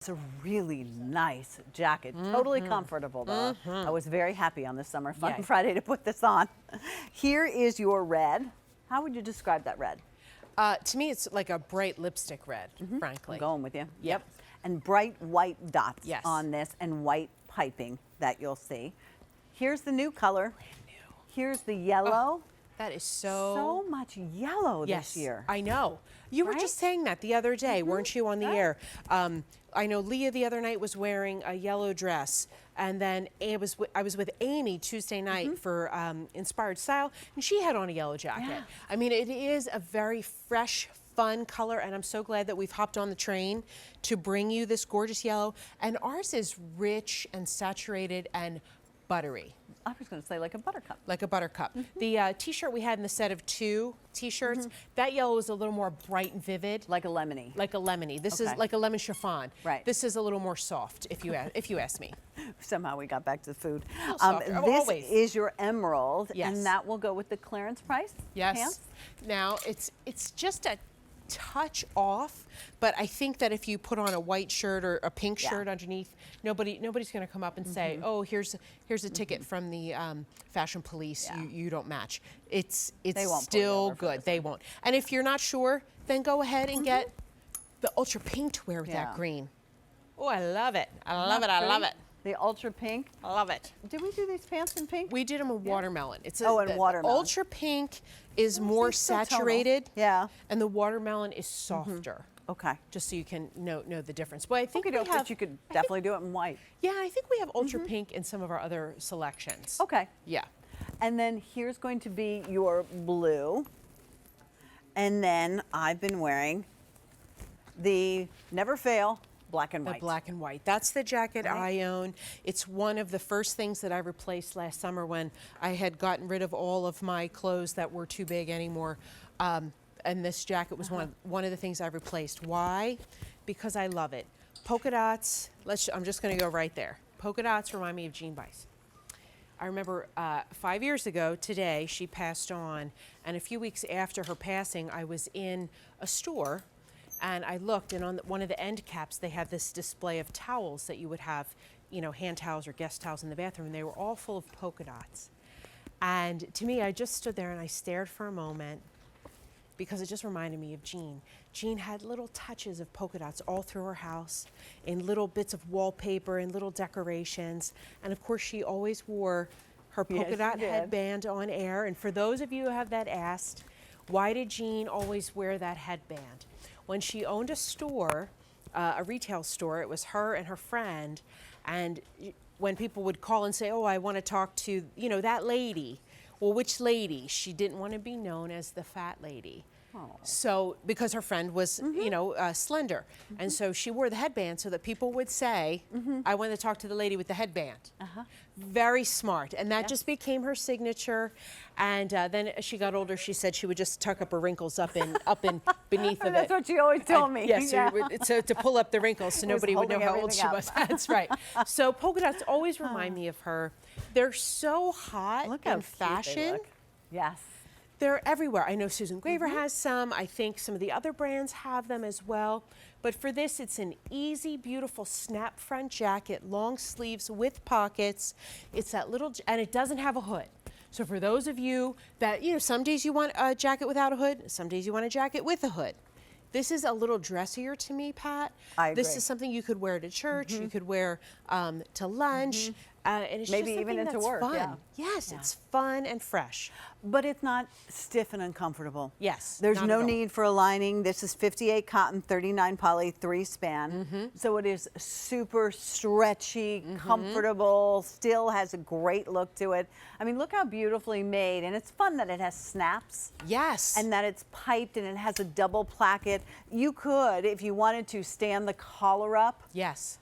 It's a really nice jacket, totally comfortable though. I was very happy on this Summer Fun Friday to put this on. Here is your red. How would you describe that red? To me, it's like a bright lipstick red, frankly. I'm going with you. Yep. And bright white dots Yes. on this and white piping that you'll see. Here's the new color. Brand new. Here's the yellow. That is so much yellow this year. I know. You were Right? just saying that the other day, weren't you, on the air? I know Leah the other night was wearing a yellow dress, and then I was with Amy Tuesday night for Inspired Style, and she had on a yellow jacket. Yeah. I mean, it is a very fresh, fun color, and I'm so glad that we've hopped on the train to bring you this gorgeous yellow. And ours is rich and saturated and buttery. I was going to say like a buttercup. Like a buttercup. The t-shirt we had in the set of 2 t-shirts, that yellow is a little more bright and vivid. Like a lemony. Like a lemony. This Okay. is like a lemon chiffon. Right. This is a little more soft, if you ask me. Somehow we got back to the food. Softer. This Always. is your emerald, Yes. and that will go with the clearance price Yes. pants? Now it's just a touch off, but I think that if you put on a white shirt or a pink shirt underneath, nobody's going to come up and say, "Oh, here's a ticket from the fashion police. Yeah. You don't match." It's They won't pull you still over for good. this They won't. And if you're not sure, then go ahead and get the ultra pink to wear with Yeah. that green. Oh, I love it. I love it. I love it. The ultra pink. I love it. Did we do these pants in pink? We did them in watermelon. It's Oh, and the watermelon. ultra pink is more still tonal. saturated. Yeah. And the watermelon is softer. Okay. Just so you can know the difference. But I think Okay, we have, but you could definitely do it in white. yeah, I think we have ultra pink in some of our other selections. Okay. Yeah. And then here's going to be your blue. And then I've been wearing the Never Fail black and The white. black and white. That's the jacket Right. I own. It's one of the first things that I replaced last summer when I had gotten rid of all of my clothes that were too big anymore. And this jacket was one of the things I replaced. Why? Because I love it. Polka dots. I'm just going to go right there. Polka dots remind me of Jean Bice. I remember 5 years ago today, she passed on, and a few weeks after her passing, I was in a store, and I looked, and on one of the end caps, they had this display of towels that you would have, you know, hand towels or guest towels in the bathroom, and they were all full of polka dots. And to me, I just stood there and I stared for a moment, because it just reminded me of Jean. Jean had little touches of polka dots all through her house, in little bits of wallpaper and little decorations. And of course, she always wore her polka dot headband on air. And for those of you who have that asked, why did Jean always wear that headband? When she owned a store, a retail store, it was her and her friend. And when people would call and say, "Oh, I want to talk to, you know, that lady." Well, which lady? She didn't want to be known as the fat lady. Oh. So, because her friend was, you know, slender. And so she wore the headband so that people would say, "I want to talk to the lady with the headband." Very smart. And that just became her signature. And then as she got older, she said she would just tuck up her wrinkles up in beneath of it. That's what she always told me. Yes, so to pull up the wrinkles so nobody would know holding how old she everything was. That's right. So polka dots always remind me of her. They're so hot Look how in cute they fashion. look. Yes. They're everywhere. I know Susan Graver has some. I think some of the other brands have them as well. But for this, it's an easy, beautiful snap front jacket, long sleeves with pockets. It's that little, and it doesn't have a hood. So for those of you that, you know, some days you want a jacket without a hood, some days you want a jacket with a hood. This is a little dressier to me, Pat. I This agree. is something you could wear to church, you could wear to lunch, and it's Maybe just even something into that's work, fun. yeah. Yes, it's fun and fresh. But it's not stiff and uncomfortable. Yes, There's not no at all. need for a lining. This is 58 cotton, 39 poly, 3 span. So it is super stretchy, comfortable, still has a great look to it. I mean, look how beautifully made. And it's fun that it has snaps. Yes. And that it's piped and it has a double placket. You could, if you wanted to, stand the collar up. Yes.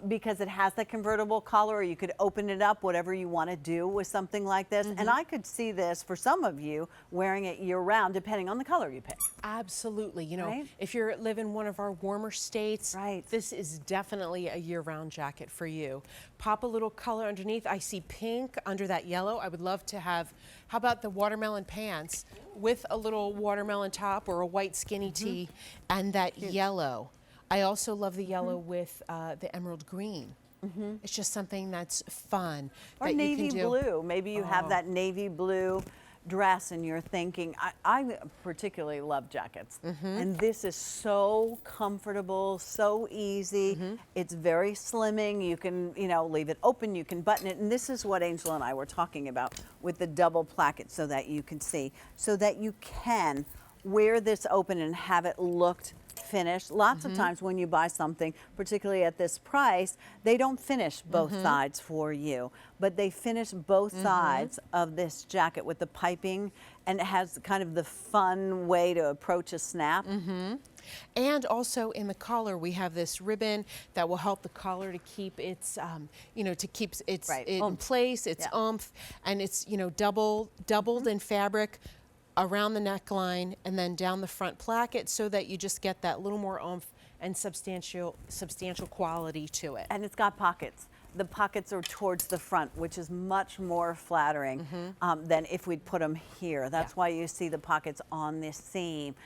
Because it has that convertible collar, or you could open it up, whatever you want to do with something like this. And I could see this for some of you wearing it year round, depending on the color you pick. Absolutely. You know, Right? if you live in one of our warmer states, Right. this is definitely a year-round jacket for you. Pop a little color underneath. I see pink under that yellow. I would love to have, how about the watermelon pants with a little watermelon top or a white skinny tee and that yellow. I also love the yellow with the emerald green. It's just something that's fun. Or that navy you can do. blue. Maybe you have that navy blue dress and you're thinking, I particularly love jackets. And this is so comfortable, so easy. It's very slimming. You can, leave it open, you can button it. And this is what Angel and I were talking about with the double placket so that you can see, so that you can wear this open and have it looked finished. Lots of times when you buy something, particularly at this price, they don't finish both sides for you, but they finish both sides of this jacket with the piping, and it has kind of the fun way to approach a snap. And also in the collar, we have this ribbon that will help the collar to keep its, to keep it in place, its oomph, and it's, doubled in fabric around the neckline and then down the front placket, so that you just get that little more oomph and substantial quality to it. And it's got pockets. The pockets are towards the front, which is much more flattering than if we'd put them here. That's why you see the pockets on this seam.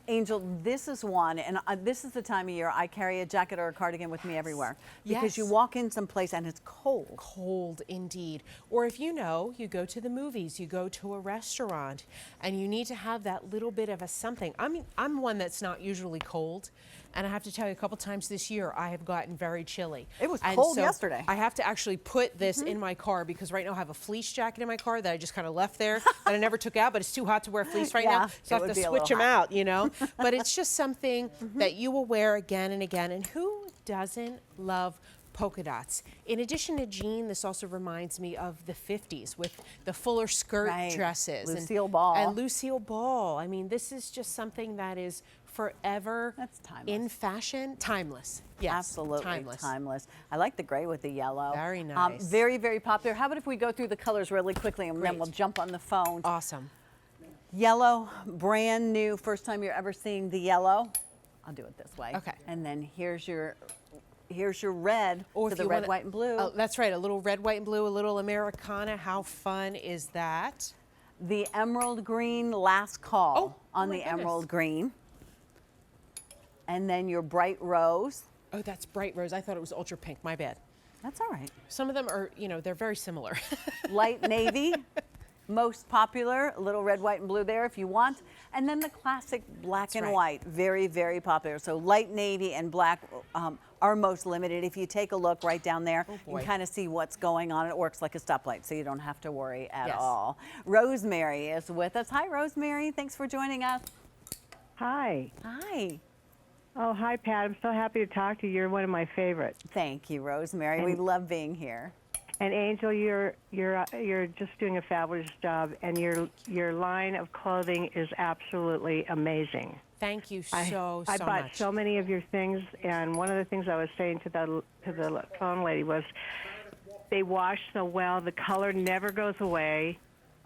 Angel, this is one, and this is the time of year I carry a jacket or a cardigan with me everywhere, because you walk in someplace and it's cold. Cold indeed. Or if you go to the movies, you go to a restaurant, and you need to have that little bit of a something. I mean, I'm one that's not usually cold, and I have to tell you, a couple times this year I have gotten very chilly. It was cold yesterday. I have to actually put this in my car, because right now I have a fleece jacket in my car that I just kind of left there that I never took out, but it's too hot to wear fleece right now, so I have to switch them out, But it's just something that you will wear again and again. And who doesn't love polka dots? In addition to jean, this also reminds me of the 50s with the fuller skirt dresses. Lucille Ball. And Lucille Ball. I mean, this is just something that is forever in fashion. Timeless. Yes, absolutely timeless. I like the gray with the yellow. Very nice. Very, very popular. How about if we go through the colors really quickly, and then we'll jump on the phone. Awesome. Yellow, brand new, first time you're ever seeing the yellow. I'll do it this way. Okay. And then here's your red, or the red, white, and blue. Oh, that's right, a little red, white, and blue, a little Americana. How fun is that? The emerald green, last call on the emerald green. And then your bright rose. Oh, that's bright rose. I thought it was ultra pink. My bad. That's all right. Some of them are, they're very similar. Light navy. Most popular, a little red, white, and blue there if you want. And then the classic black and white, very, very popular. So light navy and black are most limited. If you take a look right down there, you can kind of see what's going on. It works like a stoplight, so you don't have to worry at all. Rosemary is with us. Hi, Rosemary. Thanks for joining us. Hi. Hi. Oh, hi, Pat. I'm so happy to talk to you. You're one of my favorites. Thank you, Rosemary. We love being here. And Angel, you're just doing a fabulous job, and your line of clothing is absolutely amazing. Thank you so I bought much. so many of your things, and one of the things I was saying to the phone lady was, they wash so well, the color never goes away,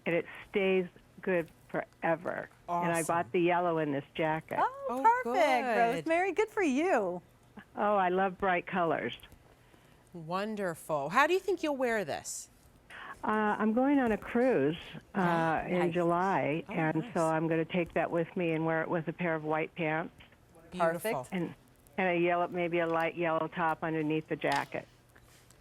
and it stays good forever. Awesome. And I bought the yellow in this jacket. Oh, perfect, good. Rosemary. Good for you. Oh, I love bright colors. Wonderful. How do you think you'll wear this? I'm going on a cruise in Nice. July, and so I'm going to take that with me and wear it with a pair of white pants Beautiful. Perfect. and a yellow, maybe a light yellow top underneath the jacket.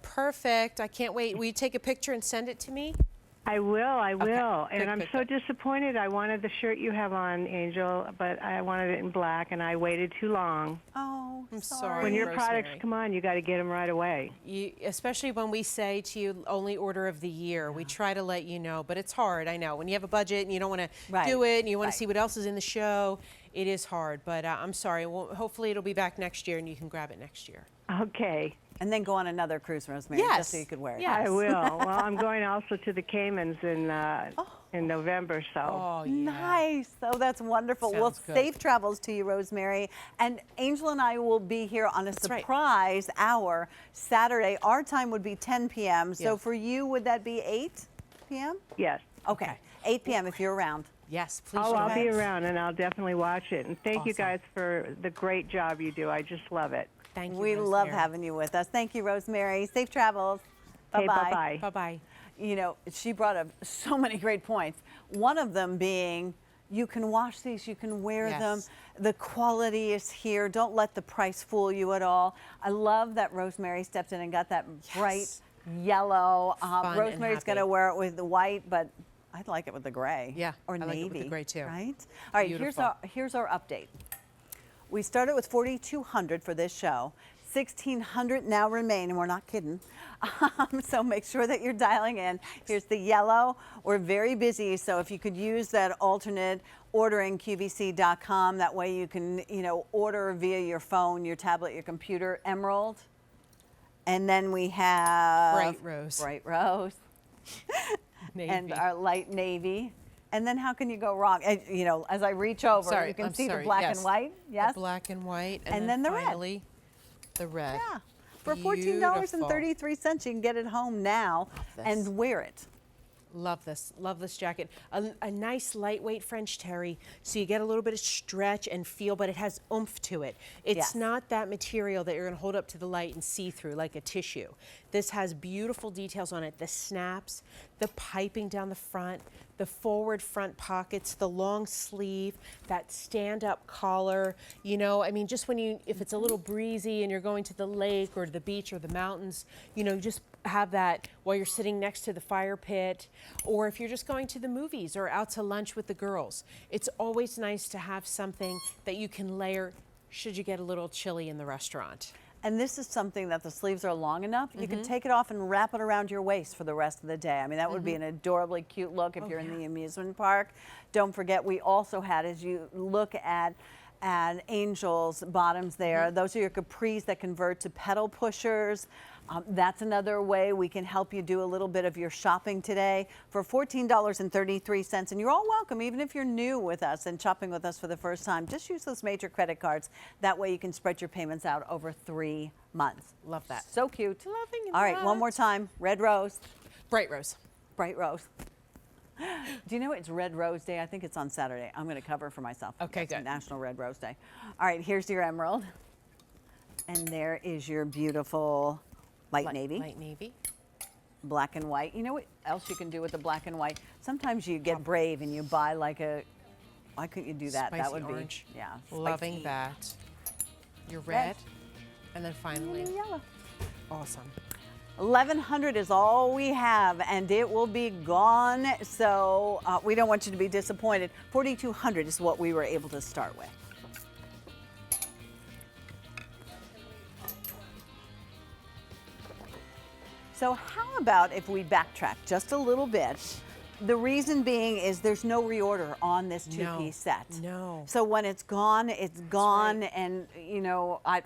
Perfect. I can't wait. Will you take a picture and send it to me? I will. And Good, I'm good, so good. disappointed. I wanted the shirt you have on, Angel, but I wanted it in black, and I waited too long. Oh, I'm sorry. When your Rosemary. products come on, you got to get them right away. Especially when we say to you only order of the year, we try to let you know, but it's hard. I know when you have a budget and you don't want to do it, and you want to see what else is in the show. It is hard, but I'm sorry. Well, hopefully it'll be back next year, and you can grab it next year. Okay. And then go on another cruise, Rosemary, just so you could wear it. Yes. I will. Well, I'm going also to the Caymans in November, so. Oh, yeah. Nice. Oh, that's wonderful. Well, Sounds good. safe travels to you, Rosemary. And Angel and I will be here on a surprise hour Saturday. Our time would be 10 p.m. So for you, would that be 8 p.m.? Yes. Okay. 8 p.m. if you're around. Yes, please. Oh, I'll be join us. around, and I'll definitely watch it. And thank you Awesome. guys for the great job you do. I just love it. Thank you, We love Rosemary. having you with us. Thank you, Rosemary. Safe travels. Okay, Bye-bye. bye-bye. Bye-bye. You know, she brought up so many great points. One of them being, you can wash these, you can wear them. The quality is here. Don't let the price fool you at all. I love that Rosemary stepped in and got that bright yellow. Fun and Rosemary's going to happy. wear it with the white, but I'd like it with the gray. Yeah, or I like navy. it with the gray too. Right? All right, Beautiful. here's our update. We started with 4,200 for this show. 1,600 now remain, and we're not kidding. So make sure that you're dialing in. Here's the yellow. We're very busy, so if you could use that alternate ordering QVC.com, that way you can, order via your phone, your tablet, your computer. Emerald. And then we have Bright rose. Bright rose. Navy. And our light navy. And then how can you go wrong? And, as I reach over, Sorry, you can I'm see sorry, the black yes. and white. Yes. The black and white, And then the red. finally, the red. Yeah. For $14.33, you can get it home now this. and wear it. Love this jacket. A nice lightweight French terry, so you get a little bit of stretch and feel, but it has oomph to it. It's Yes. not that material that you're going to hold up to the light and see through like a tissue. This has beautiful details on it. The snaps, the piping down the front, the forward front pockets, the long sleeve, that stand-up collar. Just if it's a little breezy and you're going to the lake or the beach or the mountains, just have that while you're sitting next to the fire pit, or if you're just going to the movies or out to lunch with the girls. It's always nice to have something that you can layer should you get a little chilly in the restaurant. And this is something that the sleeves are long enough. You can take it off and wrap it around your waist for the rest of the day. I mean, that would be an adorably cute look if you're in the amusement park. Don't forget, we also had, as you look at Angel's bottoms there, those are your capris that convert to pedal pushers. That's another way we can help you do a little bit of your shopping today for $14.33. And you're all welcome, even if you're new with us and shopping with us for the first time. Just use those major credit cards. That way you can spread your payments out over 3 months. Love that. So cute. Loving All right, one that. more time. Red rose, Bright rose. bright rose. Do you know it's Red Rose Day? I think it's on Saturday. I'm going to cover for myself. Okay, It's good. National Red Rose Day. All right, here's your emerald. And there is your beautiful light navy, Light navy. black and white. You know what else you can do with the black and white? Sometimes you get brave and you buy like why couldn't you do that? Spicy That would orange. be, yeah. Loving spicy. that. Your Red. red. And then finally, Yellow. awesome. 1,100 is all we have, and it will be gone. So we don't want you to be disappointed. 4,200 is what we were able to start with. So how about if we backtrack just a little bit? The reason being is there's no reorder on this two-piece set. No. So when it's gone, it's gone, right. and I